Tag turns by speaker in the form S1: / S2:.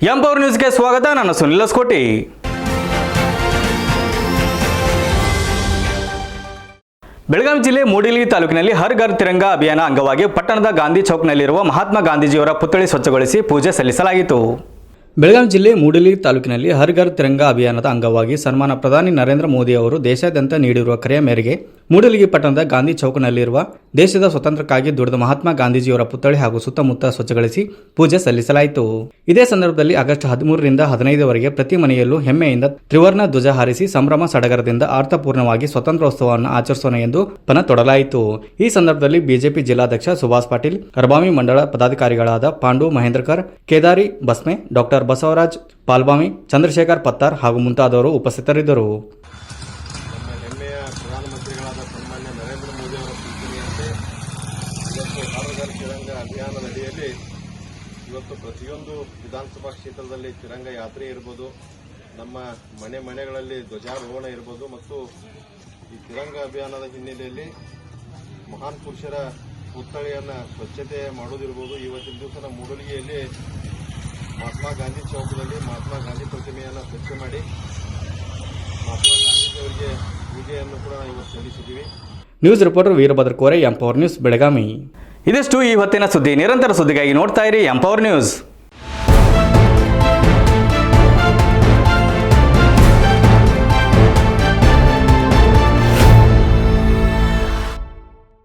S1: Empower ನ್ಯೂಸ್ಗೆ ಸ್ವಾಗತ. ನಾನು ಸುನಿಲ್ ಹೊಸಕೋಟಿ. ಬೆಳಗಾವಿ ಜಿಲ್ಲೆ ಮೂಡಿಲಿ ತಾಲೂಕಿನಲ್ಲಿ ಹರ್ ಘರ್ ತಿರಂಗ ಅಭಿಯಾನ ಅಂಗವಾಗಿ ಪಟ್ಟಣದ ಗಾಂಧಿ ಚೌಕ್ನಲ್ಲಿರುವ ಮಹಾತ್ಮ ಗಾಂಧೀಜಿಯವರ ಪುತ್ಥಳಿ ಸ್ವಚ್ಛಗೊಳಿಸಿ ಪೂಜೆ ಸಲ್ಲಿಸಲಾಯಿತು. ಬೆಳಗಾವಿ ಜಿಲ್ಲೆ ಮೂಡಿಲಿ ತಾಲೂಕಿನಲ್ಲಿ ಹರ್ ಘರ್ ತಿರಂಗ ಅಭಿಯಾನದ ಅಂಗವಾಗಿ ಸನ್ಮಾನ ಪ್ರಧಾನಿ ನರೇಂದ್ರ ಮೋದಿ ಅವರು ದೇಶಾದ್ಯಂತ ನೀಡಿರುವ ಕರೆಯ ಮೇರೆಗೆ ಮೂಡಲಗಿ ಪಟ್ಟಣದ ಗಾಂಧಿ ಚೌಕ್ನಲ್ಲಿರುವ ದೇಶದ ಸ್ವತಂತ್ರಕ್ಕಾಗಿ ದುಡಿದ ಮಹಾತ್ಮ ಗಾಂಧೀಜಿಯವರ ಪುತ್ಥಳಿ ಹಾಗೂ ಸುತ್ತಮುತ್ತ ಸ್ವಚ್ಛಗೊಳಿಸಿ ಪೂಜೆ ಸಲ್ಲಿಸಲಾಯಿತು. ಇದೇ ಸಂದರ್ಭದಲ್ಲಿ ಆಗಸ್ಟ್ 13ರಿಂದ 15ರವರೆಗೆ ಪ್ರತಿ ಮನೆಯಲ್ಲೂ ಹೆಮ್ಮೆಯಿಂದ ತ್ರಿವರ್ಣ ಧ್ವಜ ಹಾರಿಸಿ ಸಂಭ್ರಮ ಸಡಗರದಿಂದ ಅರ್ಥಪೂರ್ಣವಾಗಿ ಸ್ವಾತಂತ್ರ್ಯೋತ್ಸವವನ್ನು ಆಚರಿಸೋಣ ಎಂದು ಪಣ ತೊಡಲಾಯಿತು. ಈ ಸಂದರ್ಭದಲ್ಲಿ ಬಿಜೆಪಿ ಜಿಲ್ಲಾಧ್ಯಕ್ಷ ಸುಭಾಷ್ ಪಾಟೀಲ್, ಅರಬಾವಿ ಮಂಡಳ ಪದಾಧಿಕಾರಿಗಳಾದ ಪಾಂಡು ಮಹೇಂದ್ರಕರ್, ಕೇದಾರಿ ಬಸ್ಮೆ, ಡಾಕ್ಟರ್ ಬಸವರಾಜ್ ಪಾಲ್ಬಾಮಿ, ಚಂದ್ರಶೇಖರ್ ಪತ್ತಾರ್ ಹಾಗೂ ಮುಂತಾದವರು ಉಪಸ್ಥಿತರಿದ್ದರು.
S2: ನಮ್ಮ ಹೆಮ್ಮೆಯ ಪ್ರಧಾನಮಂತ್ರಿಗಳಾದ ಸನ್ಮಾನ್ಯ ನರೇಂದ್ರ ಮೋದಿ ಅವರ ಸೂಚನೆಯಂತೆ ಇವತ್ತು ಹರ್ ಘರ್ ತಿರಂಗ ಅಭಿಯಾನದ ಅಡಿಯಲ್ಲಿ ಇವತ್ತು ಪ್ರತಿಯೊಂದು ವಿಧಾನಸಭಾ ಕ್ಷೇತ್ರದಲ್ಲಿ ತಿರಂಗ ಯಾತ್ರೆ ಇರ್ಬೋದು, ನಮ್ಮ ಮನೆಗಳಲ್ಲಿ ಧ್ವಜಾರೋಹಣ ಇರ್ಬೋದು ಮತ್ತು ಈ ತಿರಂಗ ಅಭಿಯಾನದ ಹಿನ್ನೆಲೆಯಲ್ಲಿ ಮಹಾನ್ ಪುರುಷರ ಪುತ್ಥಳಿಯನ್ನು ಸ್ವಚ್ಛತೆ ಮಾಡೋದಿರ್ಬೋದು. ಇವತ್ತಿನ ದಿವಸ ನಮ್ಮ ಮೂಡಲಗಿಯಲ್ಲಿ ಮಹಾತ್ಮ ಗಾಂಧಿ ಚೌಕದಲ್ಲಿ ಮಹಾತ್ಮ ಗಾಂಧಿ ಪ್ರತಿಮೆಯನ್ನು ಸ್ವಚ್ಛ ಮಾಡಿ ಮಹಾತ್ಮ ಗಾಂಧೀಜಿಯವರಿಗೆ ಪೂಜೆಯನ್ನು ಕೂಡ ಇವತ್ತು ಸಲ್ಲಿಸಿದ್ದೀವಿ.
S1: ನ್ಯೂಸ್ ರಿಪೋರ್ಟರ್ ವೀರಭದ್ರ ಕೋರೆ, ಎಂಪವರ್ ನ್ಯೂಸ್, ಬೆಳಗಾವಿ. ಇದಿಷ್ಟು ಈ ಹೊತ್ತಿನ ಸುದ್ದಿ. ನಿರಂತರ ಸುದ್ದಿಗಾಗಿ ನೋಡ್ತಾ ಇರಿ ಎಂಪವರ್ ನ್ಯೂಸ್.